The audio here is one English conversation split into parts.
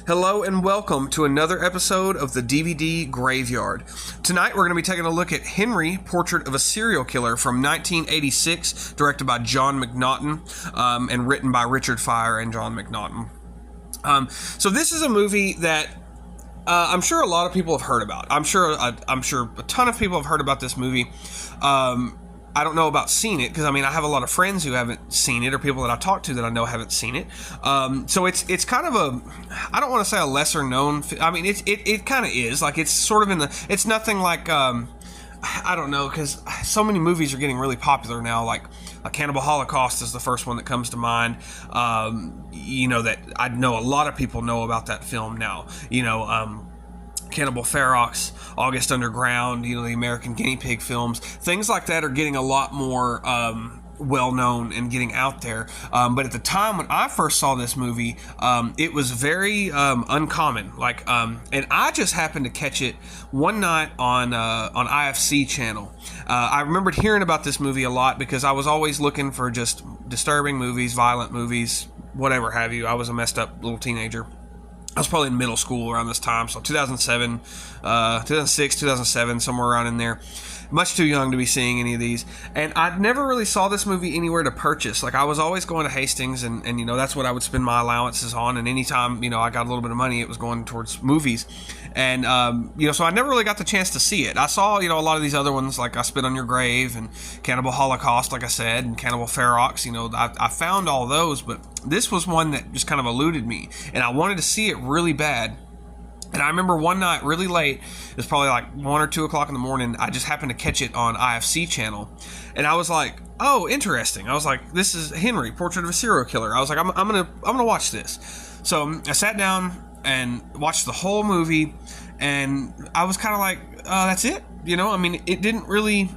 Hello and welcome to another episode of the DVD Graveyard. Tonight we're going to be taking a look at Henry, Portrait of a Serial Killer from 1986, directed by John McNaughton and written by Richard Fire and John McNaughton. So this is a movie that I'm sure a lot of people have heard about. I'm sure a ton of people have heard about this movie. I don't know about seeing it because I have a lot of friends who haven't seen it or people that I talk to that I know haven't seen it. So it's kind of I don't want to say a lesser known. It kind of is like it's sort of it's nothing like I don't know because so many movies are getting really popular now. Like Cannibal Holocaust is the first one that comes to mind. That I know a lot of people know about that film now. Cannibal Ferox, August Underground, the American Guinea Pig films, things like that are getting a lot more well-known and getting out there. But at the time when I first saw this movie, it was very uncommon. And I just happened to catch it one night on IFC channel. I remembered hearing about this movie a lot because I was always looking for just disturbing movies, violent movies, whatever have you. I was a messed up little teenager. I was probably in middle school around this time, so 2007, 2006, 2007, somewhere around in there. Much too young to be seeing any of these. And I never really saw this movie anywhere to purchase. Like, I was always going to Hastings, and that's what I would spend my allowances on. And anytime, I got a little bit of money, it was going towards movies. And, so I never really got the chance to see it. I saw, a lot of these other ones, like I Spit on Your Grave and Cannibal Holocaust, like I said, and Cannibal Ferox. I found all those, but this was one that just kind of eluded me. And I wanted to see it really bad. And I remember one night, really late, it was probably like 1 or 2 o'clock in the morning, I just happened to catch it on IFC channel. And I was like, oh, interesting. I was like, this is Henry, Portrait of a Serial Killer. I was like, I'm gonna watch this. So I sat down and watched the whole movie, and I was kind of like, that's it. It didn't really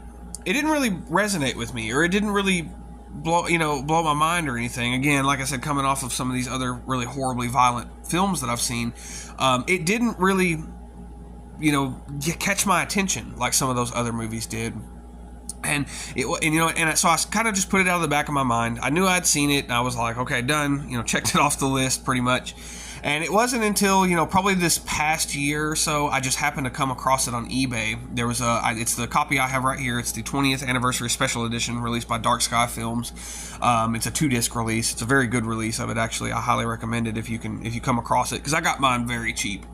resonate with me, or it didn't really blow my mind or anything. Again, like I said, coming off of some of these other really horribly violent films that I've seen, it didn't really, catch my attention like some of those other movies did. And so I kind of just put it out of the back of my mind. I knew I'd seen it, and I was like, okay, done. Checked it off the list pretty much. And it wasn't until, probably this past year or so, I just happened to come across it on eBay. There was it's the copy I have right here. It's the 20th anniversary special edition released by Dark Sky Films. It's a 2-disc release. It's a very good release of it, actually. I highly recommend it if you come across it, because I got mine very cheap.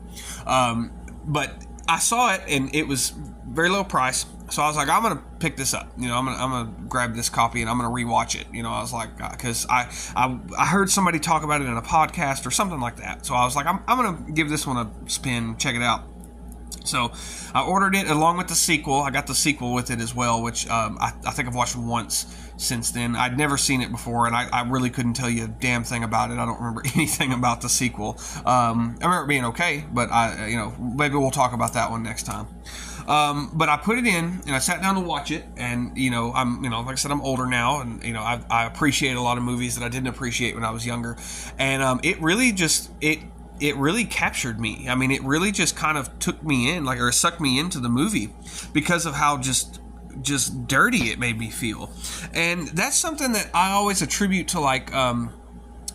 But I saw it, and it was very low price. So I was like, I'm going to pick this up. I'm going to grab this copy and I'm going to rewatch it. I was like, because I heard somebody talk about it in a podcast or something like that. So I was like, I'm going to give this one a spin, check it out. So I ordered it along with the sequel. I got the sequel with it as well, which I think I've watched once since then. I'd never seen it before, and I really couldn't tell you a damn thing about it. I don't remember anything about the sequel. I remember it being okay, but maybe we'll talk about that one next time. But I put it in, and I sat down to watch it, and I'm like I said, I'm older now, and I appreciate a lot of movies that I didn't appreciate when I was younger, and it really just it really captured me. It really just kind of took me in, or sucked me into the movie because of how just dirty it made me feel. And that's something that I always attribute to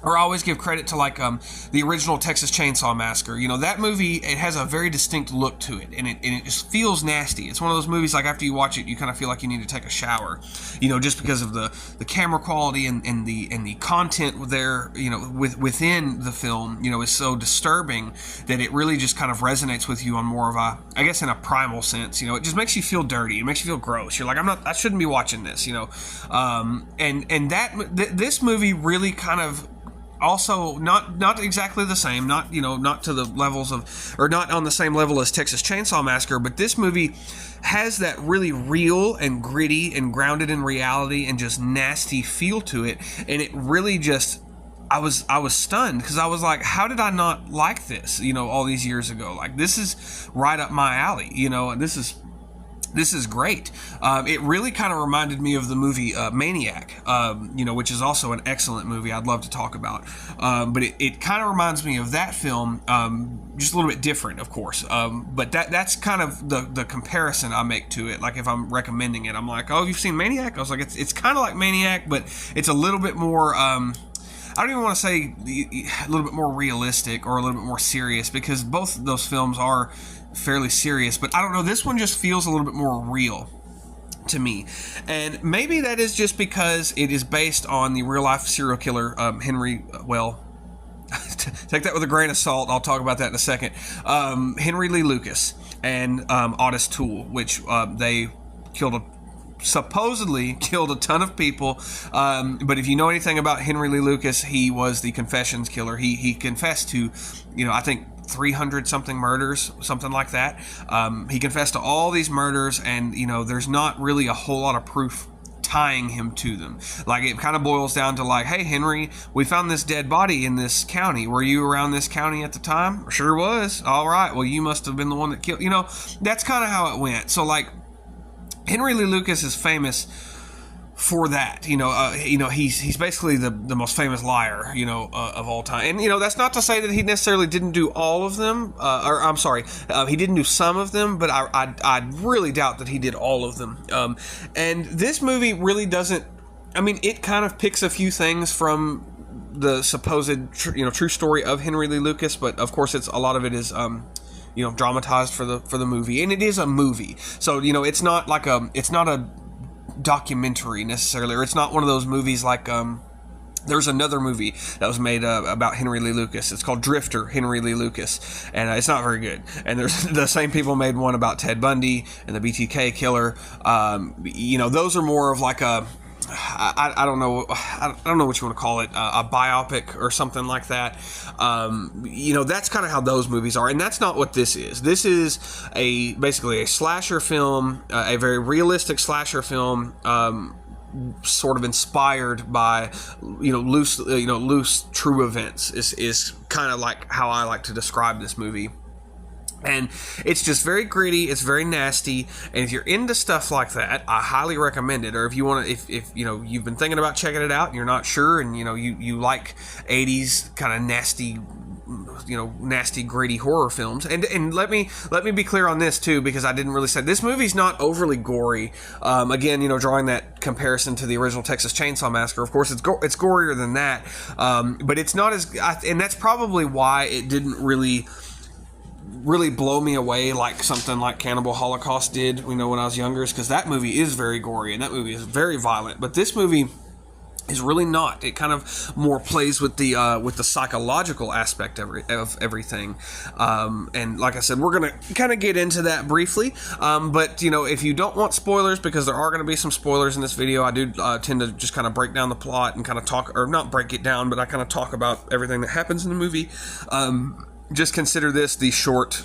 or I always give credit to the original Texas Chainsaw Massacre. That movie, it has a very distinct look to it, and it just feels nasty. It's one of those movies, after you watch it, you kind of feel like you need to take a shower, just because of the camera quality and the content there, within the film, is so disturbing that it really just kind of resonates with you on more of I guess in a primal sense. It just makes you feel dirty. It makes you feel gross. You're like, I shouldn't be watching this, this movie really kind of also not exactly the same, not to the levels of, or not on the same level as Texas Chainsaw Massacre, but this movie has that really real and gritty and grounded in reality and just nasty feel to it. And it really just, I was stunned, because I was like, how did I not like this, all these years ago? This is right up my alley, this is great. It really kind of reminded me of the movie Maniac, which is also an excellent movie I'd love to talk about. But it kind of reminds me of that film, just a little bit different, of course. But that's kind of the comparison I make to it. If I'm recommending it, I'm like, oh, you've seen Maniac? I was like, it's kind of like Maniac, but it's a little bit more... I don't even want to say a little bit more realistic or a little bit more serious, because both of those films are fairly serious, but I don't know, this one just feels a little bit more real to me. And maybe that is just because it is based on the real life serial killer Henry, well, take that with a grain of salt, I'll talk about that in a second, Henry Lee Lucas and Otis Toole, which they supposedly killed a ton of people, but if you know anything about Henry Lee Lucas, he was the confessions killer. He confessed to, I think 300 something murders, something like that. He confessed to all these murders, and there's not really a whole lot of proof tying him to them. Like, it kind of boils down to like, hey Henry, we found this dead body in this county. Were you around this county at the time? Sure was. All right, well, you must have been the one that killed. That's kind of how it went. So like, Henry Lee Lucas is famous for that. He's basically the most famous liar, of all time. And, that's not to say that he necessarily didn't do all of them, or I'm sorry, he didn't do some of them, but I really doubt that he did all of them. And this movie really doesn't, it kind of picks a few things from the supposed, true story of Henry Lee Lucas, but of course a lot of it is, dramatized for the movie, and it is a movie. So, it's not like it's not a documentary necessarily, or it's not one of those movies like there's another movie that was made about Henry Lee Lucas. It's called Drifter, Henry Lee Lucas, and it's not very good. And there's the same people made one about Ted Bundy and the BTK killer. Those are more of like a, I don't know what you want to call it, a biopic or something like that. That's kind of how those movies are, and that's not what this is. This is basically a slasher film, a very realistic slasher film, sort of inspired by loose true events. Is kind of like how I like to describe this movie. And it's just very gritty, it's very nasty, and if you're into stuff like that, I highly recommend it. Or if you want to, if you've been thinking about checking it out and you're not sure, and you like 80s kind of nasty, nasty gritty horror films. And let me be clear on this too, because I didn't really say this movie's not overly gory. Again, drawing that comparison to the original Texas Chainsaw Massacre, of course it's gorier than that, but it's not as, and that's probably why it didn't really blow me away like something like Cannibal Holocaust did, when I was younger, because that movie is very gory and that movie is very violent. But this movie is really not. It kind of more plays with the psychological aspect of everything. And like I said, we're gonna kind of get into that briefly. But if you don't want spoilers, because there are going to be some spoilers in this video, I do tend to just kind of break down the plot and kind of talk, or not break it down, but I kind of talk about everything that happens in the movie. Just consider this the short,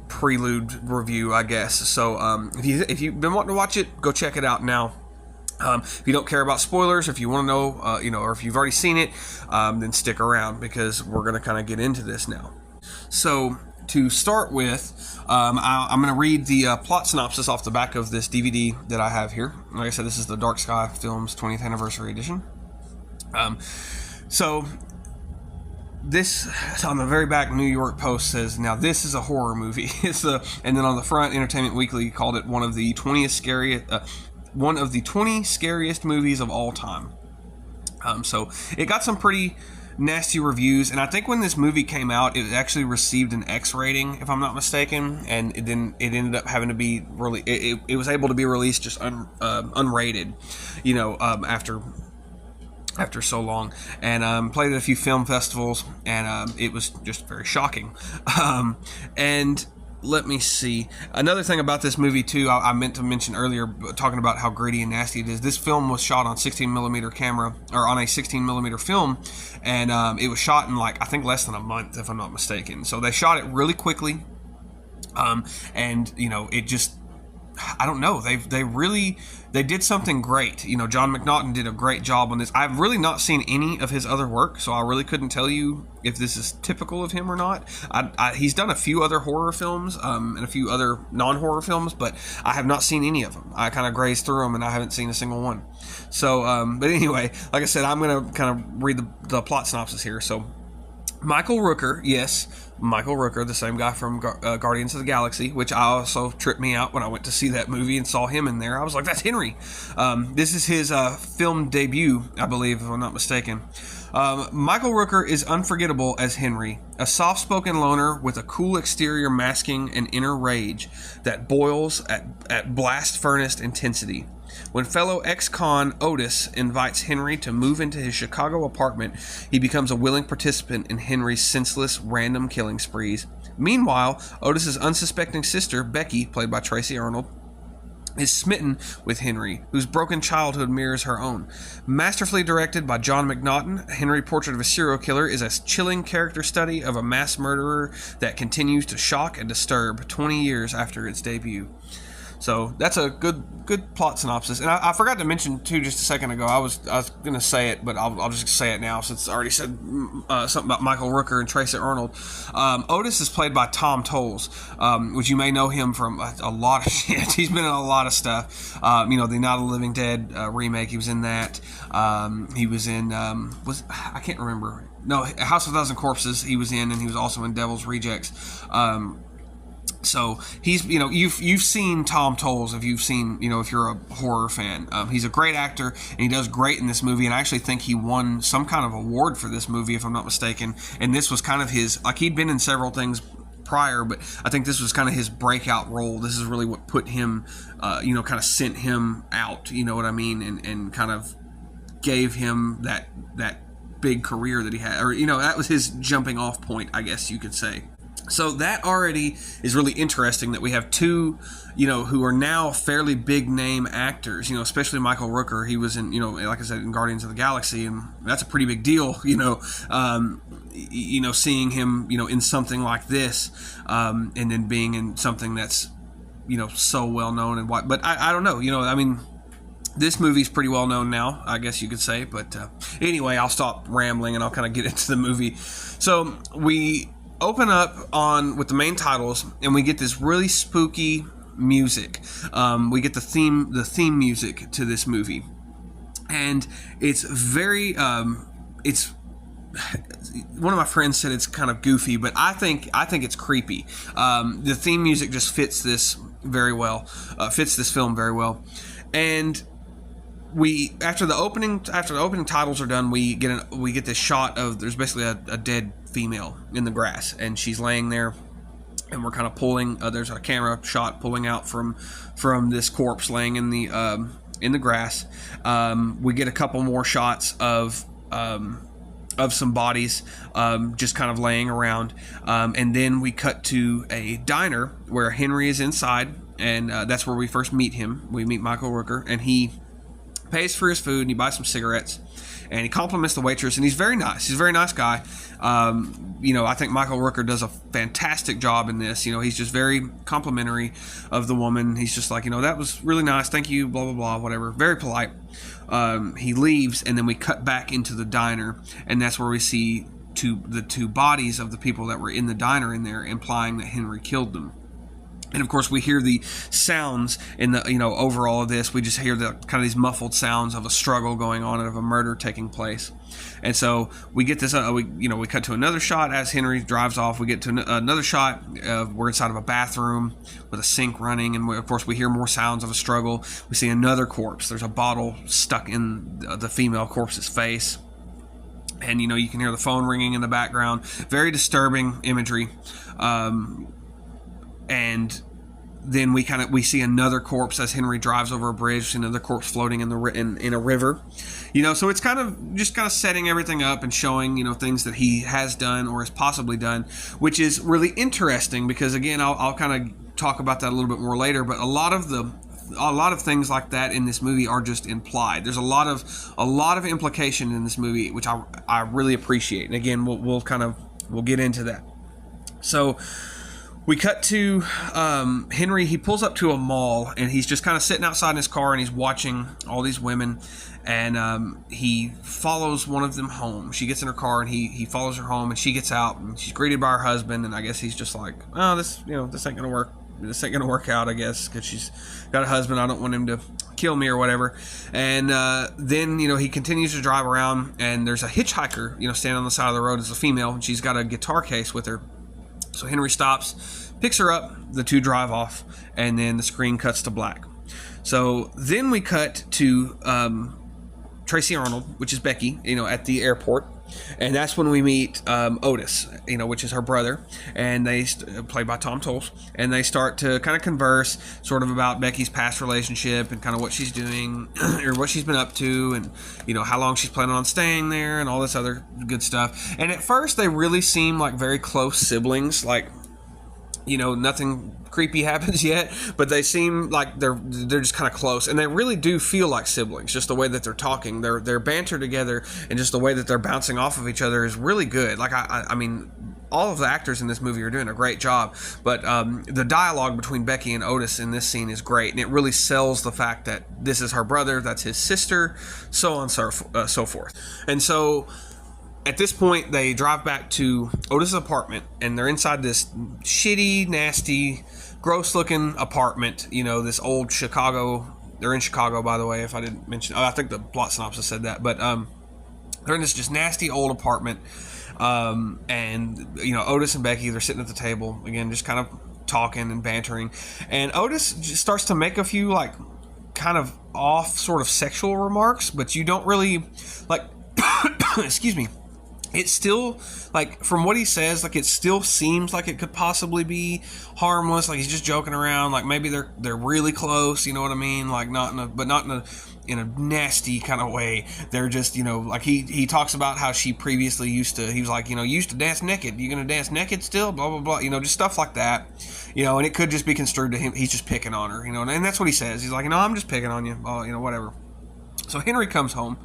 prelude review, I guess. So if you've been wanting to watch it, go check it out now. If you don't care about spoilers, if you want to know, or if you've already seen it, then stick around, because we're going to kind of get into this now. So to start with, I'm going to read the plot synopsis off the back of this DVD that I have here. Like I said, this is the Dark Sky Films 20th Anniversary Edition. So this, on the very back, New York Post says, now this is a horror movie. And then on the front, Entertainment Weekly called it one of the 20 scariest movies of all time. So it got some pretty nasty reviews, and I think when this movie came out, it actually received an X rating, if I'm not mistaken, and then it ended up having to be really, it was able to be released just unrated, after so long, and played at a few film festivals, and it was just very shocking. And let me see. Another thing about this movie too, I meant to mention earlier, talking about how gritty and nasty it is. This film was shot on 16mm camera, or on a 16mm film, and it was shot in I think less than a month, if I'm not mistaken. So they shot it really quickly, and it just, I don't know. They did something great. John McNaughton did a great job on this. I've really not seen any of his other work, so I really couldn't tell you if this is typical of him or not. He's done a few other horror films, and a few other non-horror films, but I have not seen any of them. I kind of grazed through them, and I haven't seen a single one. So, but anyway, like I said, I'm going to kind of read the plot synopsis here. So, Michael Rooker, yes, Michael Rooker, the same guy from Guardians of the Galaxy, which I also tripped me out when I went to see that movie and saw him in there. I was like, that's Henry. This is his film debut, I believe, if I'm not mistaken. Michael Rooker is unforgettable as Henry, a soft-spoken loner with a cool exterior masking an inner rage that boils at blast furnace intensity. When fellow ex-con Otis invites Henry to move into his Chicago apartment, he becomes a willing participant in Henry's senseless, random killing sprees. Meanwhile, Otis's unsuspecting sister, Becky, played by Tracy Arnold, is smitten with Henry, whose broken childhood mirrors her own. Masterfully directed by John McNaughton, Henry Portrait of a Serial Killer is a chilling character study of a mass murderer that continues to shock and disturb 20 years after its debut. So that's a good plot synopsis. And I forgot to mention too just a second ago. I was going to say it, but I'll just say it now since I already said something about Michael Rooker and Tracy Arnold. Otis is played by Tom Towles, which you may know him from a lot of shit. He's been in a lot of stuff. The Night of the Living Dead remake. He was in that. He was in I can't remember. No, House of a Thousand Corpses. He was in, and he was also in Devil's Rejects. So he's, you've seen Tom Towles if you're a horror fan. He's a great actor, and he does great in this movie. And I actually think he won some kind of award for this movie, if I'm not mistaken. And this was kind of his, he'd been in several things prior, but I think this was kind of his breakout role. This is really what put him, kind of sent him out, you know what I mean? And kind of gave him that big career that he had, or, that was his jumping off point, I guess you could say. So that already is really interesting that we have two, who are now fairly big name actors, especially Michael Rooker. He was in, like I said, in Guardians of the Galaxy, and that's a pretty big deal, seeing him, in something like this, and then being in something that's, so well known and what, but I don't know, this movie's pretty well known now, I guess you could say, but anyway, I'll stop rambling and I'll kind of get into the movie. So we open up with the main titles, and we get this really spooky music. We get the theme music to this movie, and it's very it's one of my friends said it's kind of goofy, but I think it's creepy. The theme music just fits this very well, fits this film very well. And after the opening titles are done, we get this shot of, there's basically a dead female in the grass, and she's laying there, and we're kind of pulling. There's a camera shot pulling out from this corpse laying in the grass. We get a couple more shots of some bodies just kind of laying around, and then we cut to a diner where Henry is inside, and that's where we first meet him. We meet Michael Rooker, and he pays for his food, and he buys some cigarettes, and he compliments the waitress, and he's very nice. He's a very nice guy. I think Michael Rooker does a fantastic job in this. He's just very complimentary of the woman. He's just like, that was really nice, thank you, blah blah blah, whatever. Very polite. He leaves, and then we cut back into the diner, and that's where we see the two bodies of the people that were in the diner in there, implying that Henry killed them. And of course, we hear the sounds in the, overall of this. We just hear the kind of these muffled sounds of a struggle going on and of a murder taking place. And so we get this, we cut to another shot as Henry drives off. We get to another shot. We're inside of a bathroom with a sink running. And of course, we hear more sounds of a struggle. We see another corpse. There's a bottle stuck in the female corpse's face. And, you can hear the phone ringing in the background. Very disturbing imagery. And then we see another corpse as Henry drives over a bridge, another corpse floating in a river. So it's kind of setting everything up and showing, things that he has done or has possibly done, which is really interesting because, again, I'll kind of talk about that a little bit more later, but a lot of things like that in this movie are just implied. There's a lot of implication in this movie, which I really appreciate. And again, we'll get into that. So we cut to Henry. He pulls up to a mall, and he's just kind of sitting outside in his car, and he's watching all these women, and he follows one of them home. She gets in her car, and he follows her home, and she gets out, and she's greeted by her husband, and I guess he's just like, oh, this ain't gonna work. this ain't gonna work out, I guess, because she's got a husband. I don't want him to kill me or whatever. And then, you know, he continues to drive around, and there's a hitchhiker, you know, standing on the side of the road as a female, and she's got a guitar case with her. So Henry stops, picks her up, the two drive off, and then the screen cuts to black. So then we cut to Tracy Arnold, which is Becky, you know, at the airport. And that's when we meet Otis, you know, which is her brother, and they played by Tom Tolles, and they start to kind of converse sort of about Becky's past relationship and kind of what she's doing or what she's been up to, and, you know, how long she's planning on staying there and all this other good stuff. And at first they really seem like very close siblings, like, you know, nothing creepy happens yet, but they seem like they're just kind of close, and they really do feel like siblings. Just the way that they're talking, their banter together, and just the way that they're bouncing off of each other is really good. Like I mean, all of the actors in this movie are doing a great job, but the dialogue between Becky and Otis in this scene is great, and it really sells the fact that this is her brother, that's his sister, so on and so forth. And so at this point, they drive back to Otis' apartment, and they're inside this shitty, nasty, gross-looking apartment. You know, this old Chicago. They're in Chicago, by the way, if I didn't mention. I think the plot synopsis said that. But they're in this just nasty old apartment. And, you know, Otis and Becky, they're sitting at the table, again, just kind of talking and bantering. And Otis just starts to make a few, like, kind of off sort of sexual remarks, but you don't really, like, excuse me. It still, like, from what he says, like, it still seems like it could possibly be harmless. Like, he's just joking around. Like, maybe they're really close. You know what I mean? Like, not in a nasty kind of way. They're just, you know, like he talks about how she previously used to. He was like, you know, you used to dance naked. You gonna dance naked still? Blah blah blah. You know, just stuff like that. You know, and it could just be construed to him. He's just picking on her. You know, and that's what he says. He's like, you know, I'm just picking on you. You know, whatever. So Henry comes home.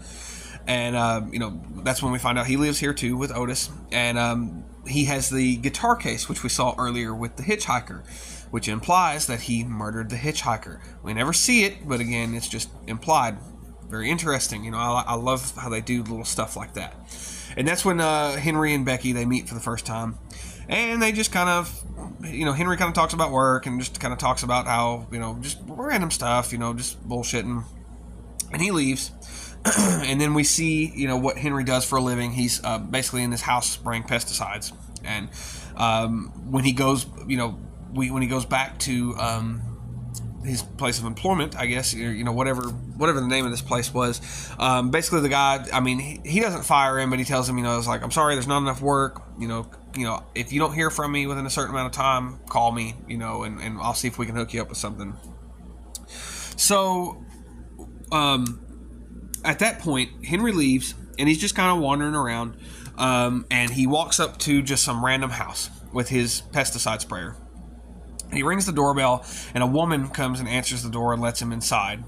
And, you know, that's when we find out he lives here, too, with Otis. And he has the guitar case, which we saw earlier with the hitchhiker, which implies that he murdered the hitchhiker. We never see it, but, again, it's just implied. Very interesting. You know, I love how they do little stuff like that. And that's when Henry and Becky, they meet for the first time. And they just kind of, you know, Henry kind of talks about work and just kind of talks about how, you know, just random stuff, you know, just bullshitting. And he leaves. And then we see, you know, what Henry does for a living. He's basically in this house spraying pesticides. And when he goes, you know, when he goes back to his place of employment, I guess, you know, whatever the name of this place was, basically the guy, I mean, he doesn't fire him, but he tells him, you know, it's like, I'm sorry, there's not enough work. You know, if you don't hear from me within a certain amount of time, call me, you know, and I'll see if we can hook you up with something. So, at that point, Henry leaves, and he's just kind of wandering around, and he walks up to just some random house with his pesticide sprayer. He rings the doorbell, and a woman comes and answers the door and lets him inside.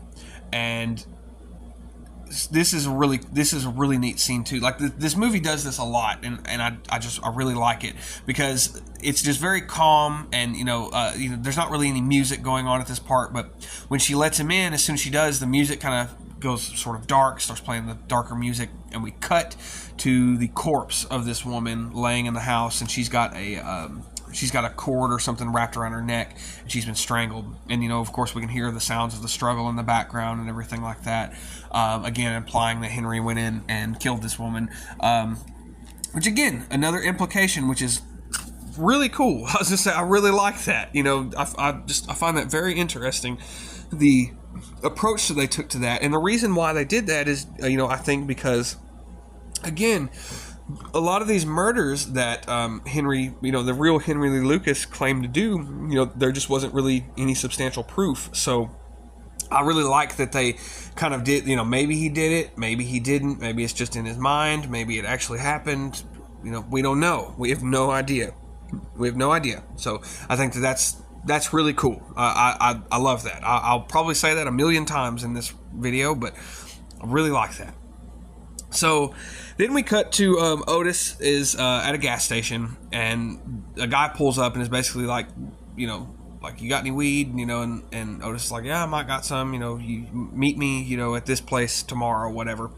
And this is a really neat scene too. Like this movie does this a lot, and I really like it because it's just very calm, and you know, there's not really any music going on at this part, but when she lets him in, as soon as she does, the music kind of goes sort of dark, starts playing the darker music, and we cut to the corpse of this woman laying in the house, and she's got a cord or something wrapped around her neck, and she's been strangled. And, you know, of course, we can hear the sounds of the struggle in the background and everything like that. Again, implying that Henry went in and killed this woman. Which, again, another implication, which is really cool. I was just saying, I really like that. You know, I find that very interesting. The approach that they took to that. And the reason why they did that is, you know, I think because, again, a lot of these murders that Henry, you know, the real Henry Lee Lucas claimed to do, you know, there just wasn't really any substantial proof. So I really like that they kind of did, you know, maybe he did it, maybe he didn't, maybe it's just in his mind, maybe it actually happened. You know, we don't know. We have no idea. So I think that's really cool. I love that. I'll probably say that a million times in this video, but I really like that. So then we cut to Otis is at a gas station, and a guy pulls up and is basically like, you know, like, you got any weed? You know, and Otis is like, yeah, I might got some. You know, you meet me, you know, at this place tomorrow, whatever.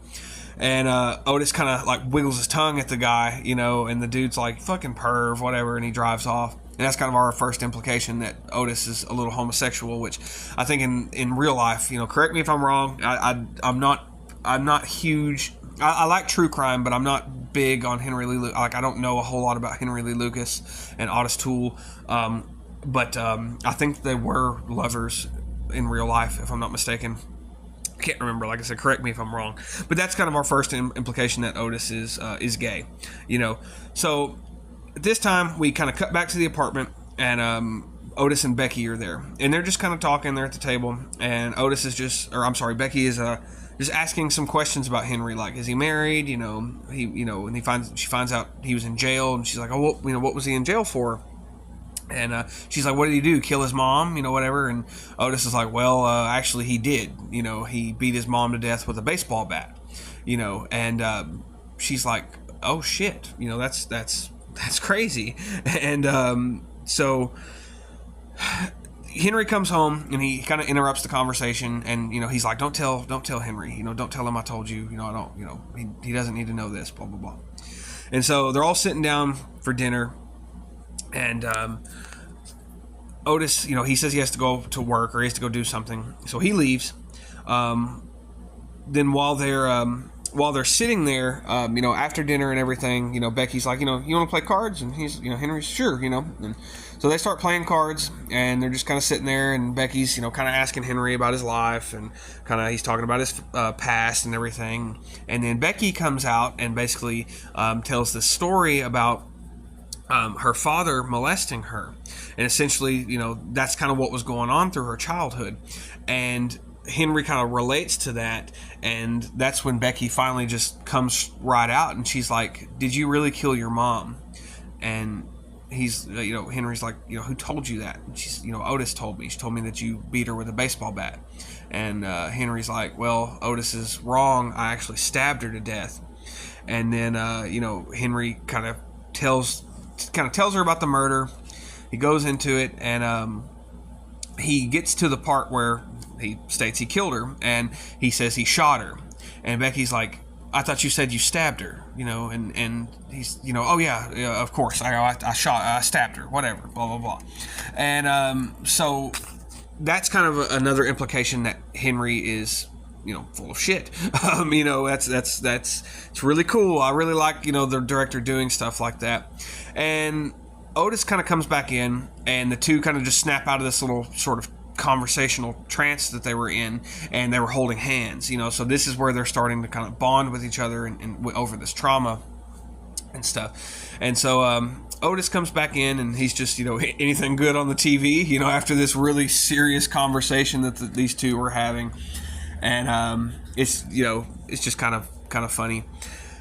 And Otis kind of like wiggles his tongue at the guy, you know, and the dude's like, fucking perv, whatever, and he drives off. And that's kind of our first implication that Otis is a little homosexual, which I think in real life, you know, correct me if I'm wrong. I'm not huge. I like true crime, but I'm not big on Henry Lee. Like, I don't know a whole lot about Henry Lee Lucas and Otis Toole, but I think they were lovers in real life, if I'm not mistaken. I can't remember. Like I said, correct me if I'm wrong. But that's kind of our first implication that Otis is gay, you know. So at this time, we kind of cut back to the apartment, and Otis and Becky are there, and they're just kind of talking. They're at the table, and Otis is Becky is just asking some questions about Henry, like, is he married? You know, and she finds out he was in jail, and she's like, oh, what was he in jail for? And she's like, what did he do? Kill his mom? You know, whatever. And Otis is like, well, actually he did. You know, he beat his mom to death with a baseball bat. You know, and she's like, oh shit. You know, that's crazy. And so Henry comes home and he kind of interrupts the conversation, and you know, he's like, don't tell Henry. You know, don't tell him I told you. You know, I don't. You know, he doesn't need to know this. Blah blah blah. And so they're all sitting down for dinner. And Otis, you know, he says he has to go to work or he has to go do something, so he leaves. Then while they're sitting there, you know, after dinner and everything, you know, Becky's like, you know, you want to play cards? And Henry's sure, you know. And so they start playing cards, and they're just kind of sitting there, and Becky's, you know, kind of asking Henry about his life, and kind of he's talking about his past and everything. And then Becky comes out and basically tells this story about her father molesting her, and essentially, you know, that's kind of what was going on through her childhood, and Henry kind of relates to that, and that's when Becky finally just comes right out, and she's like, "Did you really kill your mom?" And he's, you know, Henry's like, you know, who told you that? And she's, you know, Otis told me. She told me that you beat her with a baseball bat. And Henry's like, well, Otis is wrong. I actually stabbed her to death. And then, you know, Henry kind of tells her about the murder. He goes into it, and he gets to the part where he states he killed her, and he says he shot her. And Becky's like, I thought you said you stabbed her, you know, and he's, you know, oh yeah, of course, I stabbed her, whatever, blah blah blah. And so that's kind of another implication that Henry is, you know, full of shit. You know, that's it's really cool. I really like, you know, the director doing stuff like that. And Otis kind of comes back in, and the two kind of just snap out of this little sort of conversational trance that they were in, and they were holding hands, you know. So this is where they're starting to kind of bond with each other and over this trauma and stuff. And so Otis comes back in, and he's just, you know, anything good on the TV, you know, after this really serious conversation that these two were having. And it's, you know, it's just kind of funny.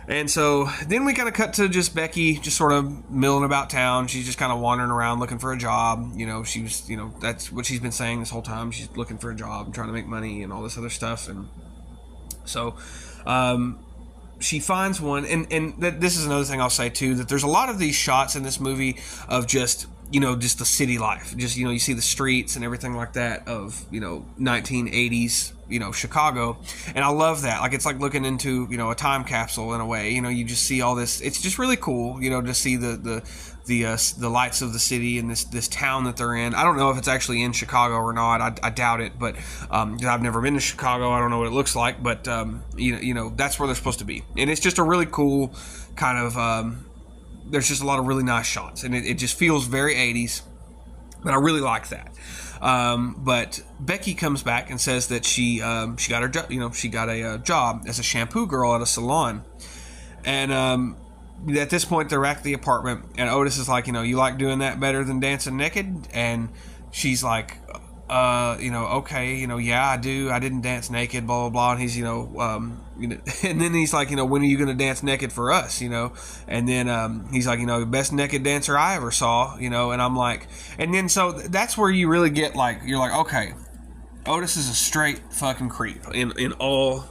And so then we kind of cut to just Becky just sort of milling about town. She's just kind of wandering around looking for a job. You know, she was, you know, that's what she's been saying this whole time. She's looking for a job and trying to make money and all this other stuff. And so she finds one. And this is another thing I'll say too, that there's a lot of these shots in this movie of just, you know, just the city life. Just, you know, you see the streets and everything like that of, you know, 1980s, you know, Chicago. And I love that. Like, it's like looking into, you know, a time capsule in a way. You know, you just see all this. It's just really cool, you know, to see the lights of the city and this town that they're in. I don't know if it's actually in Chicago or not. I doubt it, but I've never been to Chicago. I don't know what it looks like, but you know, that's where they're supposed to be. And it's just a really cool kind of. There's just a lot of really nice shots, and it just feels very 80s, but I really like that. But Becky comes back and says that she got her job, you know, she got a job as a shampoo girl at a salon. And at this point, they're back at the apartment, and Otis is like, you know, you like doing that better than dancing naked? And she's like, you know, okay, you know, yeah, I do. I didn't dance naked, blah blah blah. And he's, you know, and then he's like, you know, when are you going to dance naked for us, you know? And then he's like, you know, the best naked dancer I ever saw, you know. And I'm like, and then so that's where you really get like, you're like, okay, Otis is a straight fucking creep in all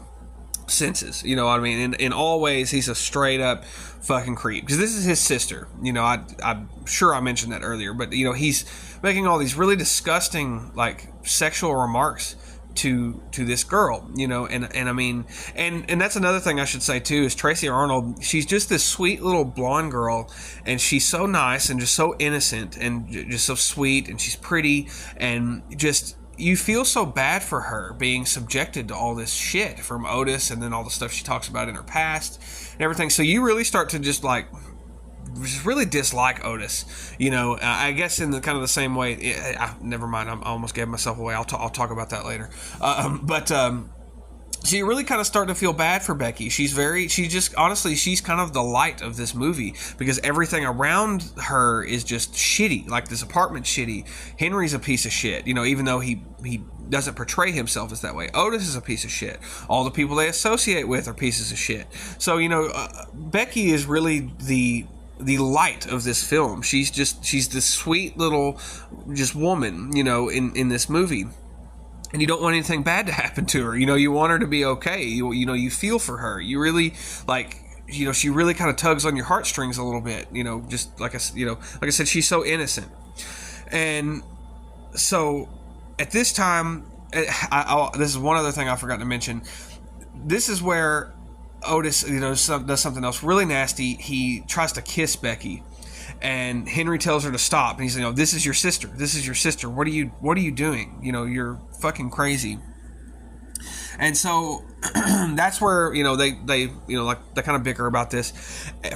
senses, you know what I mean? In all ways, he's a straight up fucking creep, because this is his sister, you know. I'm sure I mentioned that earlier, but you know, he's making all these really disgusting, like, sexual remarks to this girl, and I mean, and that's another thing I should say too, is Tracy Arnold. She's just this sweet little blonde girl, and she's so nice and just so innocent and just so sweet, and she's pretty, and just, you feel so bad for her being subjected to all this shit from Otis, and then all the stuff she talks about in her past and everything. So you really start to just really dislike Otis, I guess in the kind of the same way. Never mind, I almost gave myself away. I'll talk about that later. So you really kind of start to feel bad for Becky. She's kind of the light of this movie, because everything around her is just shitty. Like, this apartment's shitty. Henry's a piece of shit, even though he doesn't portray himself as that way. Otis is a piece of shit. All the people they associate with are pieces of shit. So, Becky is really the light of this film. She's this sweet little just woman, in this movie. And you don't want anything bad to happen to her. You want her to be okay. You feel for her. You really, she really kind of tugs on your heartstrings a little bit. Just like I said, she's so innocent. And so at this time, this is one other thing I forgot to mention. This is where Otis, does something else really nasty. He tries to kiss Becky, and Henry tells her to stop. And he's like, this is your sister. This is your sister. What are you doing? You're fucking crazy. And so that's where, they kind of bicker about this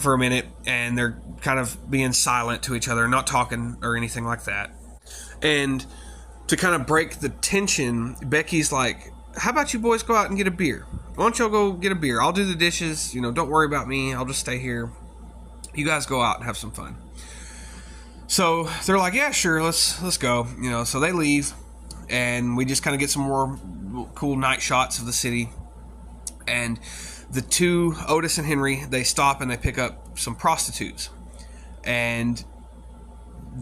for a minute, and they're kind of being silent to each other, not talking or anything like that. And to kind of break the tension, Becky's like, how about you boys go out and get a beer? Why don't y'all go get a beer? I'll do the dishes. Don't worry about me. I'll just stay here. You guys go out and have some fun. So they're like, yeah, sure, let's go. So they leave, and we just kind of get some more cool night shots of the city. And the two, Otis and Henry, they stop and they pick up some prostitutes. And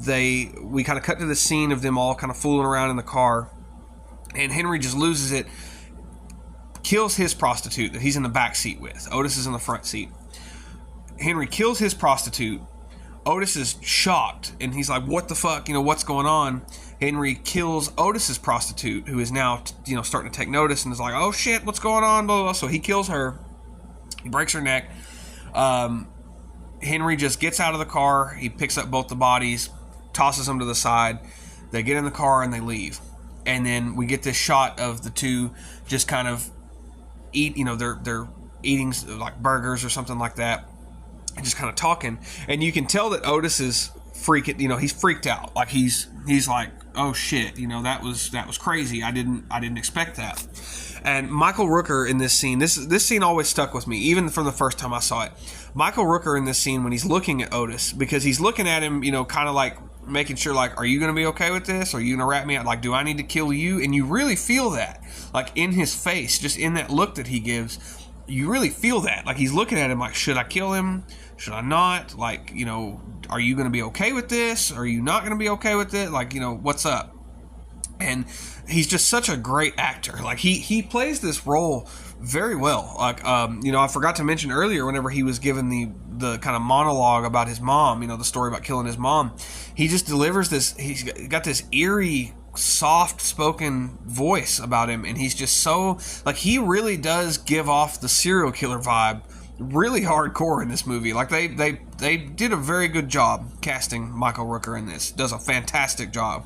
we kind of cut to the scene of them all kind of fooling around in the car. And Henry just loses it, kills his prostitute that he's in the back seat with. Otis is in the front seat. Henry kills his prostitute. Otis is shocked, and he's like, what the fuck, what's going on? Henry kills Otis's prostitute, who is now, starting to take notice, and is like, oh shit, what's going on, blah, blah, blah. So he kills her. He breaks her neck. Henry just gets out of the car. He picks up both the bodies, tosses them to the side. They get in the car, and they leave. And then we get this shot of the two just kind of eat, they're eating like burgers or something like that, and just kind of talking. And you can tell that Otis is he's freaked out. Like he's like, oh shit, that was crazy. I didn't expect that. And Michael Rooker in this scene, this scene always stuck with me, even from the first time I saw it. Michael Rooker in this scene, when he's looking at Otis, because he's looking at him, kind of like making sure, like, are you going to be okay with this? Are you going to rat me out? Like, do I need to kill you? And you really feel that, like, in his face, just in that look that he gives, you really feel that. Like, he's looking at him like, should I kill him? Should I not? Like, are you going to be okay with this? Are you not going to be okay with it? Like, what's up? And he's just such a great actor. Like, he plays this role very well. Like, I forgot to mention earlier, whenever he was given the kind of monologue about his mom, the story about killing his mom, he just delivers this, he's got this eerie, soft-spoken voice about him, and he's just so, like, he really does give off the serial killer vibe really hardcore in this movie. Like, they did a very good job casting Michael Rooker in this. Does a fantastic job.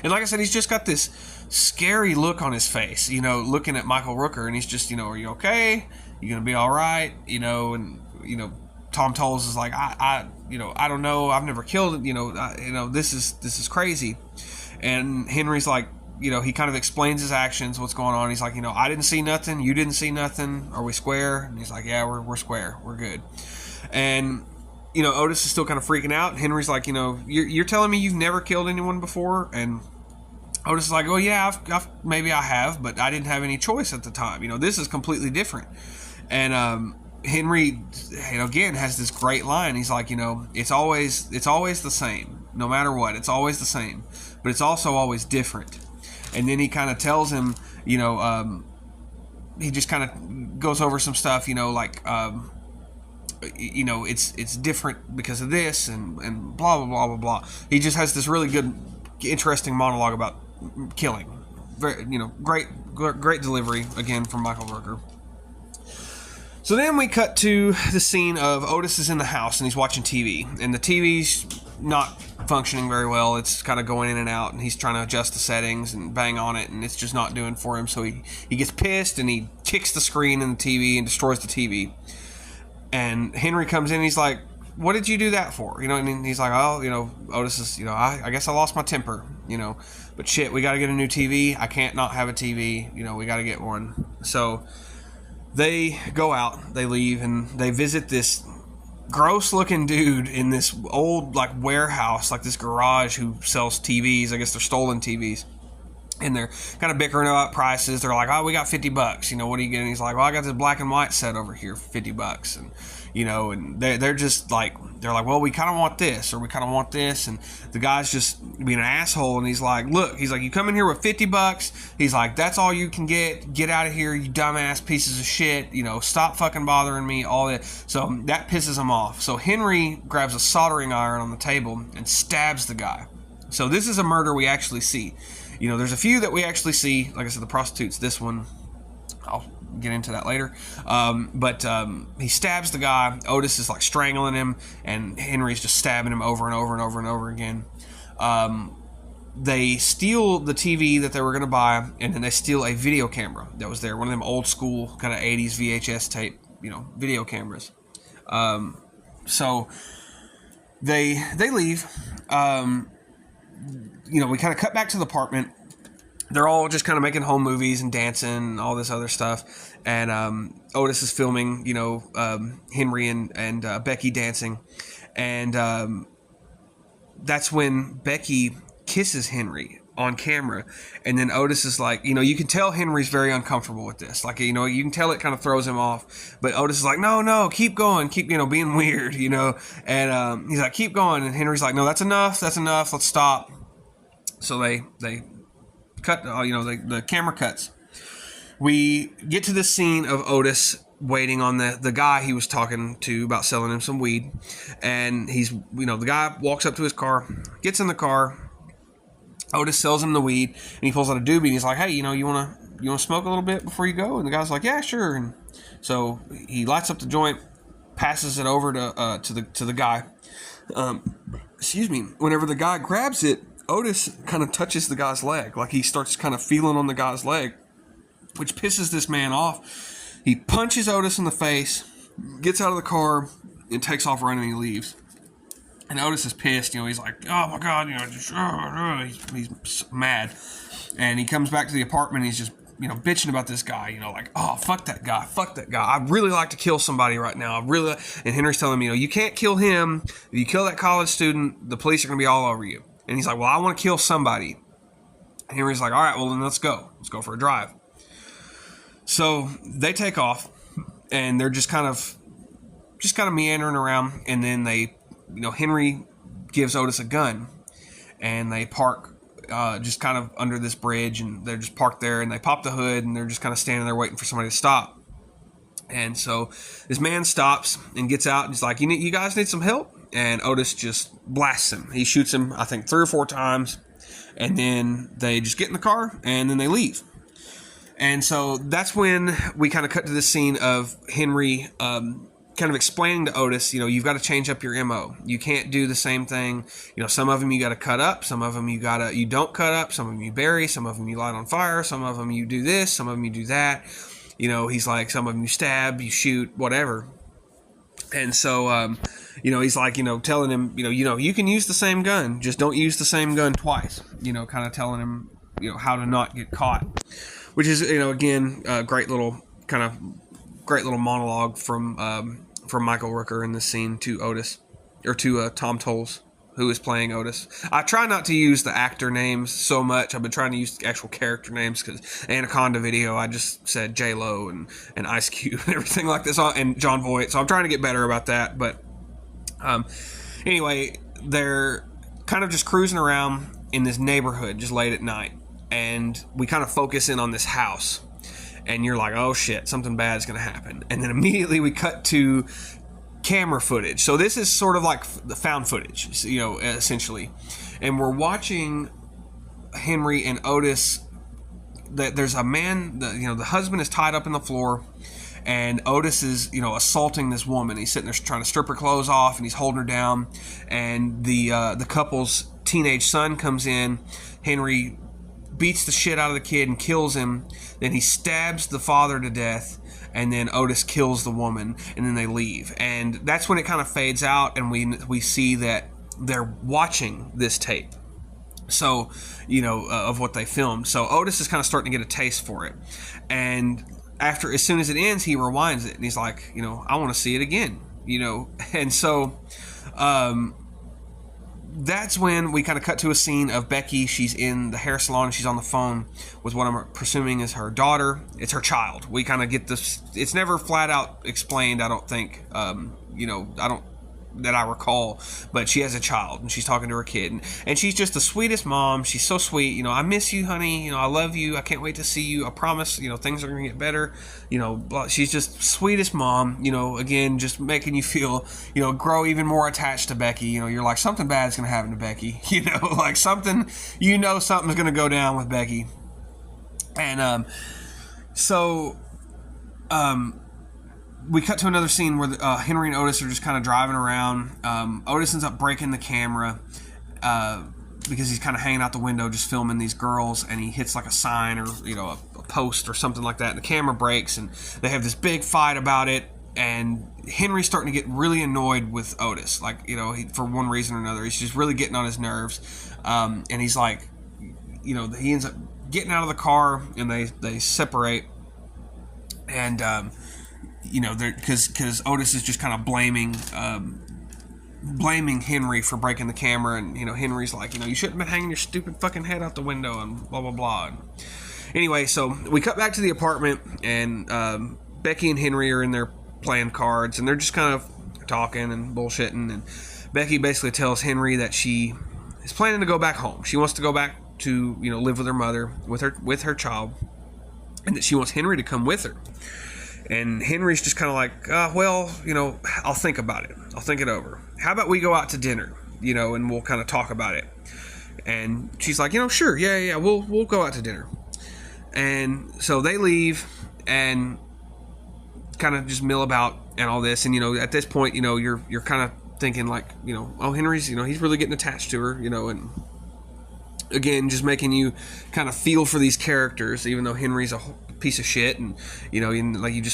And like I said, he's just got this scary look on his face, looking at Michael Rooker, and he's just, are you okay? You gonna be all right? And Tom Tolles is like, I don't know. I've never killed it. This is crazy. And Henry's like, he kind of explains his actions, what's going on. He's like, I didn't see nothing. You didn't see nothing. Are we square? And he's like, yeah, we're square. We're good. And Otis is still kind of freaking out. And Henry's like, you're telling me you've never killed anyone before? And Otis is like, oh yeah, maybe I have, but I didn't have any choice at the time. This is completely different. And Henry, again, has this great line. He's like, it's always the same, no matter what. It's always the same, but it's also always different. And then he kind of tells him, he just kind of goes over some stuff, it's different because of this, and blah, blah, blah, blah, blah. He just has this really good, interesting monologue about killing, very, great delivery again from Michael Rooker. So then we cut to the scene of Otis is in the house and he's watching TV, and the TV's not functioning very well. It's kind of going in and out, and he's trying to adjust the settings and bang on it, and it's just not doing for him. So he gets pissed and he kicks the screen in the TV and destroys the TV. And Henry comes in and he's like, what did you do that for? And he's like, oh, Otis is, I guess I lost my temper, but shit, we got to get a new TV. I can't not have a TV. We got to get one. So they go out, they leave, and they visit this gross looking dude in this old warehouse, this garage, who sells TVs. I guess they're stolen TVs. And they're kind of bickering about prices. They're like, oh, we got $50. What are you getting? He's like, well, I got this black and white set over here for $50. And, and they're just they're like, well, we kind of want this, or we kind of want this. And the guy's just being an asshole. And he's like, look, you come in here with $50. He's like, that's all you can get. Get out of here, you dumbass pieces of shit. Stop fucking bothering me. All that. So that pisses him off. So Henry grabs a soldering iron on the table and stabs the guy. So this is a murder we actually see. There's a few that we actually see. Like I said, the prostitutes. This one, I'll get into that later. But he stabs the guy. Otis is strangling him, and Henry's just stabbing him over and over and over and over again. They steal the TV that they were going to buy, and then they steal a video camera that was there. One of them old school kind of 80s VHS tape, video cameras. So they leave. We kind of cut back to the apartment. They're all just kind of making home movies and dancing and all this other stuff. And Otis is filming, Henry and Becky dancing. And that's when Becky kisses Henry on camera. And then Otis is like, you can tell Henry's very uncomfortable with this. You can tell it kind of throws him off. But Otis is like, no, keep going. Keep, being weird, And he's like, keep going. And Henry's like, no, that's enough. Let's stop. So they cut, the camera cuts. We get to this scene of Otis waiting on the guy he was talking to about selling him some weed. And he's, the guy walks up to his car, gets in the car. Otis sells him the weed, and he pulls out a doobie, and he's like, hey, you want to smoke a little bit before you go? And the guy's like, yeah, sure. And so he lights up the joint, passes it over to the guy. Excuse me. Whenever the guy grabs it, Otis kind of touches the guy's leg. He starts kind of feeling on the guy's leg, which pisses this man off. He punches Otis in the face, gets out of the car, and takes off running, and he leaves. And Otis is pissed. He's like, oh my God, he's mad. And he comes back to the apartment, and he's just, bitching about this guy, oh, fuck that guy. I'd really like to kill somebody right now. And Henry's telling him, you can't kill him. If you kill that college student, the police are going to be all over you. And he's like, well, I want to kill somebody. And Henry's like, all right, well, then let's go. Let's go for a drive. So they take off, and they're just kind of meandering around. And then they, Henry gives Otis a gun, and they park just kind of under this bridge, and they're just parked there, and they pop the hood, and they're just kind of standing there waiting for somebody to stop. And so this man stops and gets out, and he's like, you guys need some help? And Otis just blasts him. He shoots him, I think, 3 or 4 times. And then they just get in the car, and then they leave. And so that's when we kind of cut to this scene of Henry kind of explaining to Otis, you've got to change up your MO. You can't do the same thing. Some of them you got to cut up. Some of them you don't cut up. Some of them you bury. Some of them you light on fire. Some of them you do this. Some of them you do that. He's like, some of them you stab, you shoot, whatever. And so, he's like, telling him, you can use the same gun, just don't use the same gun twice, kind of telling him, how to not get caught, which is, again, a great little monologue from Michael Rooker in this scene to Otis, or to Tom Tolles, who is playing Otis. I try not to use the actor names so much. I've been trying to use actual character names, because Anaconda Video, I just said J-Lo and Ice Cube and everything like this, and John Voight. So I'm trying to get better about that. But anyway, they're kind of just cruising around in this neighborhood just late at night. And we kind of focus in on this house. And you're like, oh shit, something bad's going to happen. And then immediately we cut to camera footage. So this is sort of like the found footage, essentially. And we're watching Henry and Otis there's a man, the husband is tied up in the floor, and Otis is, assaulting this woman. He's sitting there trying to strip her clothes off, and he's holding her down. And the couple's teenage son comes in. Henry beats the shit out of the kid and kills him. Then he stabs the father to death, and then Otis kills the woman, and then they leave. And that's when it kind of fades out, and we see that they're watching this tape. So, of what they filmed. So Otis is kind of starting to get a taste for it. And as soon as it ends, he rewinds it, and he's like, I want to see it again, And so that's when we kind of cut to a scene of Becky. She's in the hair salon. She's on the phone with what I'm presuming is her daughter. It's her child. We kind of get this. It's never flat out explained, I don't think. That I recall, but she has a child, and she's talking to her kid, and she's just the sweetest mom. She's so sweet. I miss you, honey. I love you. I can't wait to see you. I promise, things are going to get better. She's just sweetest mom, again, just making you feel, grow even more attached to Becky. You're like, something bad's going to happen to Becky, like something's going to go down with Becky. And, we cut to another scene where Henry and Otis are just kind of driving around. Otis ends up breaking the camera because he's kind of hanging out the window just filming these girls, and he hits like a sign or a post or something like that, and the camera breaks, and they have this big fight about it. And Henry's starting to get really annoyed with Otis, like for one reason or another, he's just really getting on his nerves. And he's like, he ends up getting out of the car, and they separate, and because Otis is just kind of blaming Henry for breaking the camera, and Henry's like, you shouldn't have been hanging your stupid fucking head out the window, and blah blah blah. And anyway, so we cut back to the apartment, and Becky and Henry are in there playing cards, and they're just kind of talking and bullshitting. And Becky basically tells Henry that she is planning to go back home. She wants to go back to live with her mother, with her child, and that she wants Henry to come with her. And Henry's just kind of like, I'll think about it. I'll think it over. How about we go out to dinner, and we'll kind of talk about it. And she's like, sure, yeah, we'll go out to dinner. And so they leave and kind of just mill about and all this. And, at this point, you're kind of thinking like, Henry's, he's really getting attached to her, and again, just making you kind of feel for these characters, even though Henry's a piece of shit, and you're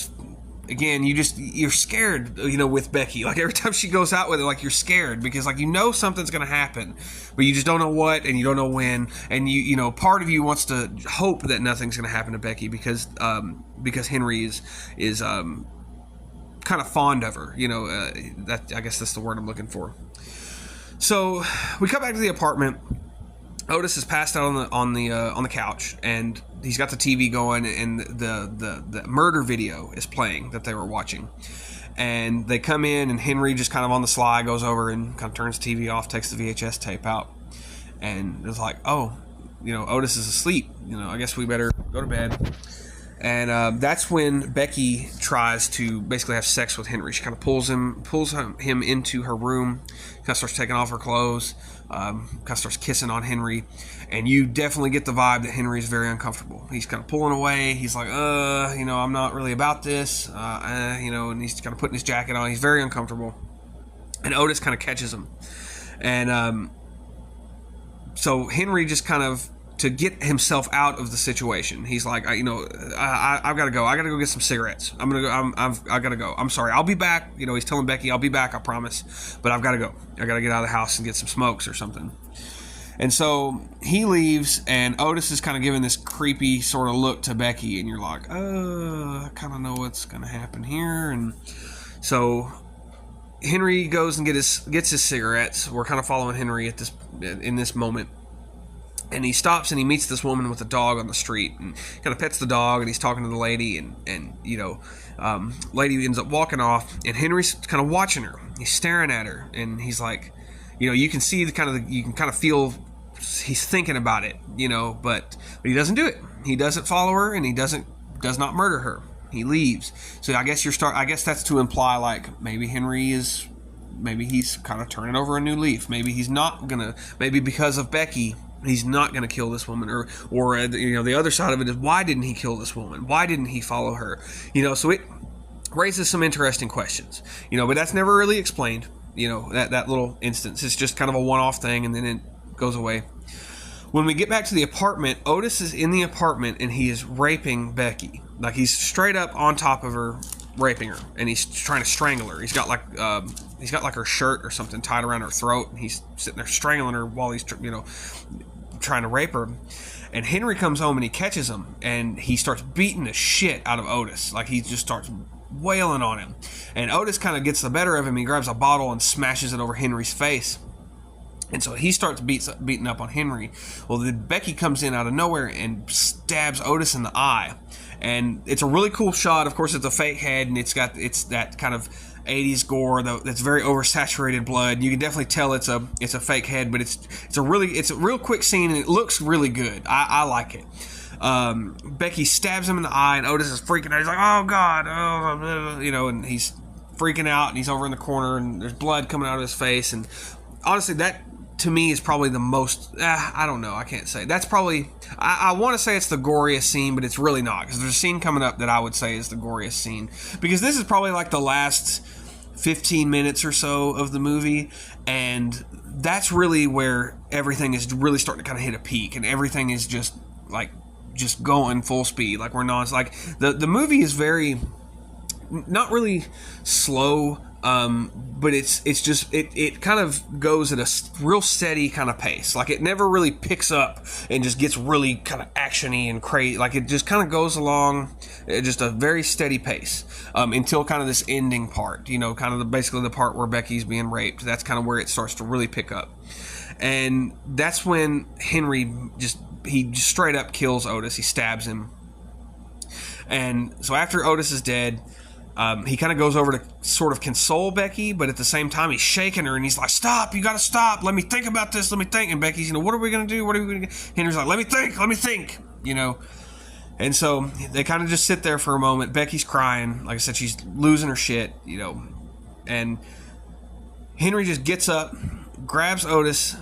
scared, with Becky. Like every time she goes out with it, like you're scared because something's gonna happen, but you just don't know what, and you don't know when, and part of you wants to hope that nothing's gonna happen to Becky because Henry is kind of fond of her. That, I guess that's the word I'm looking for. So we come back to the apartment. Otis is passed out on the couch, and he's got the TV going, and the murder video is playing that they were watching. And they come in, and Henry just kind of on the sly goes over and kind of turns the TV off, takes the VHS tape out, and it's like, Otis is asleep. I guess we better go to bed. And that's when Becky tries to basically have sex with Henry. She kind of pulls him into her room, kind of starts taking off her clothes, kind of starts kissing on Henry, and you definitely get the vibe that Henry's very uncomfortable. He's kind of pulling away. He's like, I'm not really about this, and he's kind of putting his jacket on. He's very uncomfortable, and Otis kind of catches him, and so Henry just kind of, to get himself out of the situation, he's like, I've got to go. I got to go get some cigarettes. I'm gonna go. I got to go. I'm sorry. I'll be back. He's telling Becky, I'll be back. I promise. But I've got to go. I got to get out of the house and get some smokes or something. And so he leaves, and Otis is kind of giving this creepy sort of look to Becky, and you're like, I kind of know what's gonna happen here. And so Henry goes and gets his cigarettes. We're kind of following Henry in this moment. And he stops and he meets this woman with a dog on the street, and kind of pets the dog, and he's talking to the lady, and lady ends up walking off, and Henry's kind of watching her. He's staring at her, and he's like, you can see you can kind of feel he's thinking about it, but he doesn't do it. He doesn't follow her, and he does not murder her. He leaves. So I guess that's to imply like maybe he's kind of turning over a new leaf. Maybe he's not gonna. Maybe because of Becky, He's not going to kill this woman, or the other side of it is, why didn't he kill this woman? Why didn't he follow her? So it raises some interesting questions, but that's never really explained. That little instance, it's just kind of a one-off thing, and then it goes away. When we get back to the apartment, Otis is in the apartment and he is raping Becky. Like, he's straight up on top of her, raping her, and he's trying to strangle her. He's got like her shirt or something tied around her throat, and he's sitting there strangling her while he's trying to rape her. And Henry comes home and he catches him, and he starts beating the shit out of Otis. Like, he just starts wailing on him, and Otis kind of gets the better of him. He grabs a bottle and smashes it over Henry's face, and so he starts beating up on Henry. Well, then Becky comes in out of nowhere and stabs Otis in the eye, and it's a really cool shot. Of course, it's a fake head, and it's that kind of 80s gore that's very oversaturated blood. You can definitely tell it's a fake head, but it's a real quick scene, and it looks really good. I like it. Becky stabs him in the eye, and Otis is freaking out. He's like, "Oh God!" And he's freaking out, and he's over in the corner, and there's blood coming out of his face. And honestly, that to me is probably the most. I don't know. I can't say. That's probably. I want to say it's the goriest scene, but it's really not, because there's a scene coming up that I would say is the goriest scene, because this is probably like the last 15 minutes or so of the movie, and that's really where everything is really starting to kind of hit a peak, and everything is just going full speed. Like, we're not, like, the movie is very, not really slow, but it's just, it kind of goes at a real steady kind of pace. Like, it never really picks up and just gets really kind of actiony and crazy. Like, it just kind of goes along at just a very steady pace, until kind of this ending part, kind of basically the part where Becky's being raped. That's kind of where it starts to really pick up. And that's when Henry just straight up kills Otis. He stabs him. And so after Otis is dead, he kind of goes over to sort of console Becky, but at the same time he's shaking her, and he's like, "Stop, you gotta stop, let me think about this, let me think." And Becky's, what are we gonna do, Henry's like, let me think, And so they kind of just sit there for a moment. Becky's crying. Like I said, she's losing her shit, and Henry just gets up, grabs Otis,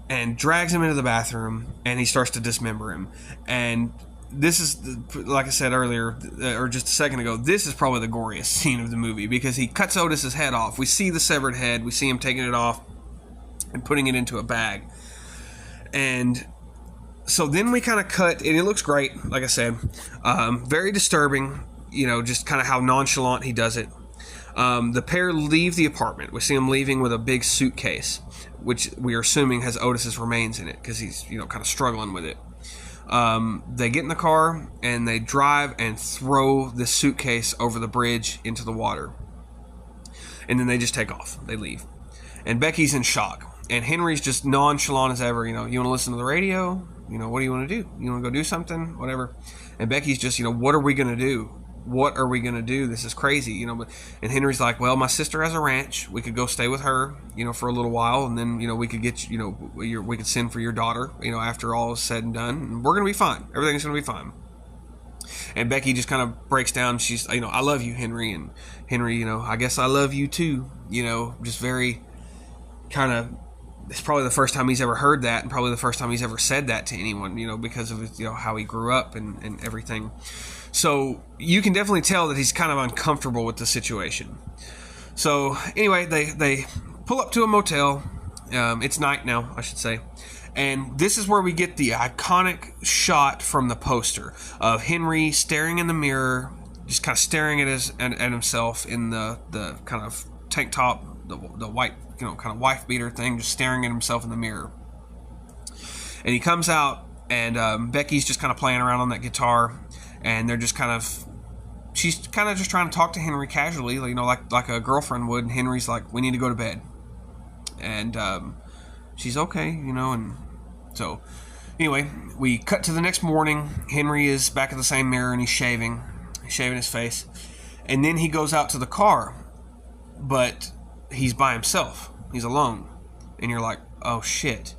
and drags him into the bathroom, and he starts to dismember him. And this is, like I said earlier, or just a second ago, this is probably the goriest scene of the movie, because he cuts Otis's head off. We see the severed head. We see him taking it off and putting it into a bag. And so then we kind of cut, and it looks great, like I said. Very disturbing, just kind of how nonchalant he does it. The pair leave the apartment. We see him leaving with a big suitcase, which we are assuming has Otis's remains in it, because he's, kind of struggling with it. They get in the car, and they drive and throw the suitcase over the bridge into the water. And then they just take off. They leave. And Becky's in shock. And Henry's just nonchalant as ever. You want to listen to the radio? What do you want to do? You want to go do something? Whatever. And Becky's just, what are we going to do? What are we going to do? This is crazy, And Henry's like, well, my sister has a ranch. We could go stay with her, for a little while. And then, we could get, we could send for your daughter, after all is said and done. And we're going to be fine. Everything's going to be fine. And Becky just kind of breaks down. She's, I love you, Henry. And Henry, I guess I love you too. Just very kind of, it's probably the first time he's ever heard that, and probably the first time he's ever said that to anyone, because of his, how he grew up and everything. So you can definitely tell that he's kind of uncomfortable with the situation. So anyway, they pull up to a motel. It's night now, I should say. And this is where we get the iconic shot from the poster of Henry staring in the mirror, just kind of staring at himself in the kind of tank top, the white, kind of wife beater thing, just staring at himself in the mirror. And he comes out, and Becky's just kind of playing around on that guitar. And they're just she's kind of just trying to talk to Henry casually, like a girlfriend would. And Henry's like, we need to go to bed. And she's okay, and so anyway, we cut to the next morning. Henry is back at the same mirror, and he's shaving his face. And then he goes out to the car, but he's by himself. He's alone. And you're like, oh shit,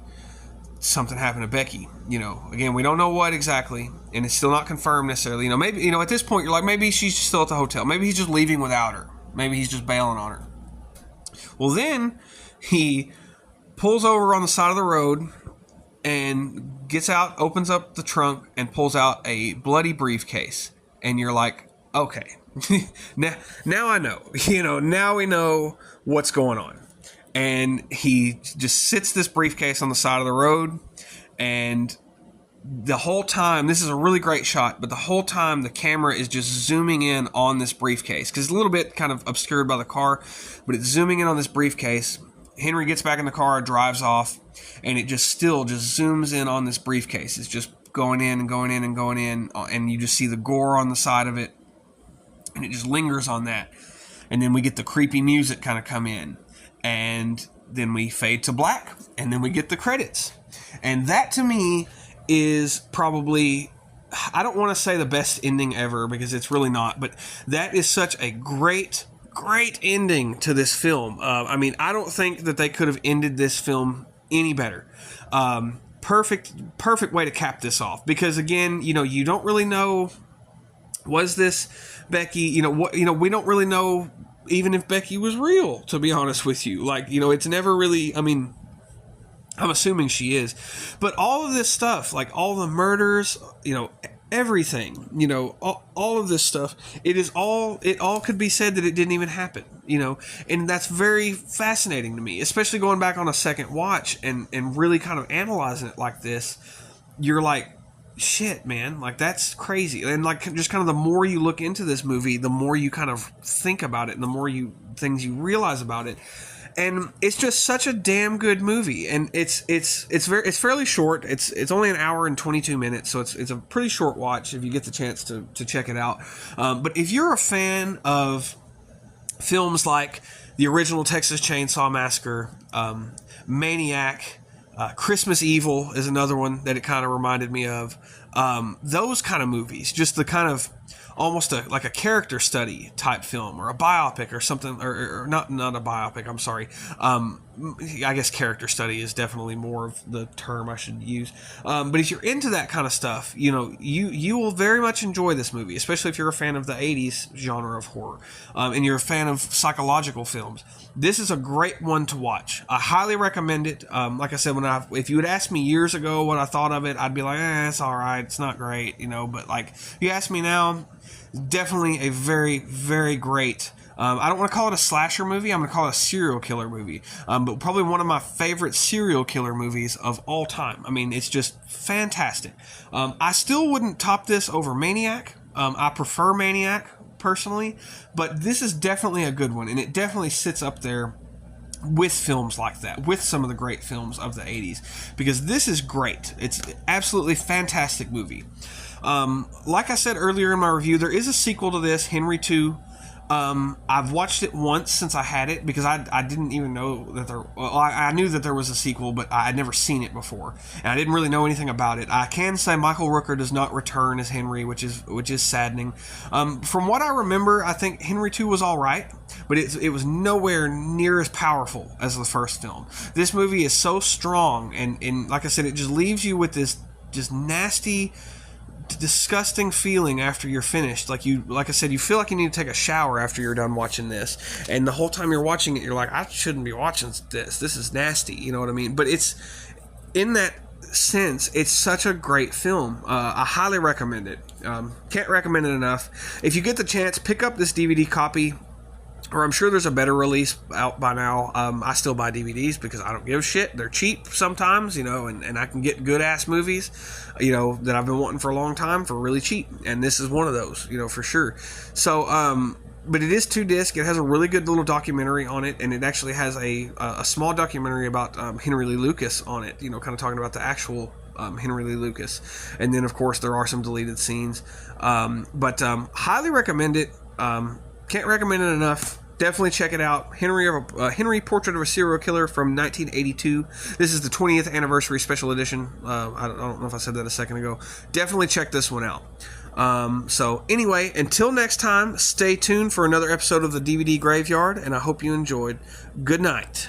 something happened to Becky. Again, we don't know what exactly, and it's still not confirmed necessarily. Maybe, at this point, you're like, maybe she's still at the hotel. Maybe he's just leaving without her. Maybe he's just bailing on her. Well, then he pulls over on the side of the road, and gets out, opens up the trunk, and pulls out a bloody briefcase. And you're like, okay, now I know. Now we know what's going on. And he just sits this briefcase on the side of the road, and the whole time, this is a really great shot, but the whole time the camera is just zooming in on this briefcase, because it's a little bit kind of obscured by the car, but it's zooming in on this briefcase. Henry gets back in the car, drives off, and it just zooms in on this briefcase. It's just going in and going in and going in, and you just see the gore on the side of it, and it just lingers on that. And then we get the creepy music kind of come in, and then we fade to black, and then we get the credits. And that, to me, is probably, I don't want to say the best ending ever, because it's really not, but that is such a great ending to this film. I mean, I don't think that they could have ended this film any better. Perfect way to cap this off, because again, you don't really know, was this Becky, we don't really know even if Becky was real, to be honest with you. Like, it's never really, I mean, I'm assuming she is. But all of this stuff, like all the murders, everything, all of this stuff, it all could be said that it didn't even happen, and that's very fascinating to me, especially going back on a second watch and really kind of analyzing it like this. You're like, shit, man, like that's crazy. And like, just kind of the more you look into this movie, the more you kind of think about it, and the more things you realize about it. And it's just such a damn good movie, and it's fairly short. It's only an hour and 22 minutes, so it's a pretty short watch if you get the chance to check it out. But if you're a fan of films like the original Texas Chainsaw Massacre, Maniac, Christmas Evil is another one that it kind of reminded me of. Those kind of movies, just the kind of almost like a character study type film, or a biopic or something, or not a biopic, I'm sorry. I guess character study is definitely more of the term I should use. But if you're into that kind of stuff, you will very much enjoy this movie, especially if you're a fan of the 80s genre of horror, and you're a fan of psychological films. This is a great one to watch. I highly recommend it. Like I said, if you had asked me years ago what I thought of it, I'd be like, it's all right, it's not great, but like, if you ask me now, definitely a very, very great, I don't want to call it a slasher movie, I'm going to call it a serial killer movie, but probably one of my favorite serial killer movies of all time. I mean, it's just fantastic. I still wouldn't top this over Maniac. I prefer Maniac, personally, but this is definitely a good one, and it definitely sits up there with films like that, with some of the great films of the 80s, because this is great. It's absolutely fantastic movie. Like I said earlier in my review, there is a sequel to this, Henry 2. I've watched it once since I had it, because I didn't even know that I knew that there was a sequel, but I had never seen it before, and I didn't really know anything about it. I can say Michael Rooker does not return as Henry, which is saddening. From what I remember, I think Henry 2 was all right, but it was nowhere near as powerful as the first film. This movie is so strong, and like I said, it just leaves you with this just nasty, disgusting feeling after you're finished. Like I said, you feel like you need to take a shower after you're done watching this, and the whole time you're watching it, you're like, I shouldn't be watching this is nasty, you know what I mean? But it's, in that sense, it's such a great film. I highly recommend it. Can't recommend it enough. If you get the chance, pick up this DVD copy, or I'm sure there's a better release out by now. I still buy DVDs because I don't give a shit. They're cheap sometimes, and I can get good-ass movies, that I've been wanting for a long time for really cheap. And this is one of those, for sure. So, but it is 2 disc. It has a really good little documentary on it, and it actually has a small documentary about Henry Lee Lucas on it, kind of talking about the actual Henry Lee Lucas. And then, of course, there are some deleted scenes. But highly recommend it. Can't recommend it enough. Definitely check it out. Henry, Portrait of a Serial Killer from 1982. This is the 20th anniversary special edition. I don't know if I said that a second ago. Definitely check this one out. So anyway, until next time, stay tuned for another episode of the DVD Graveyard, and I hope you enjoyed. Good night.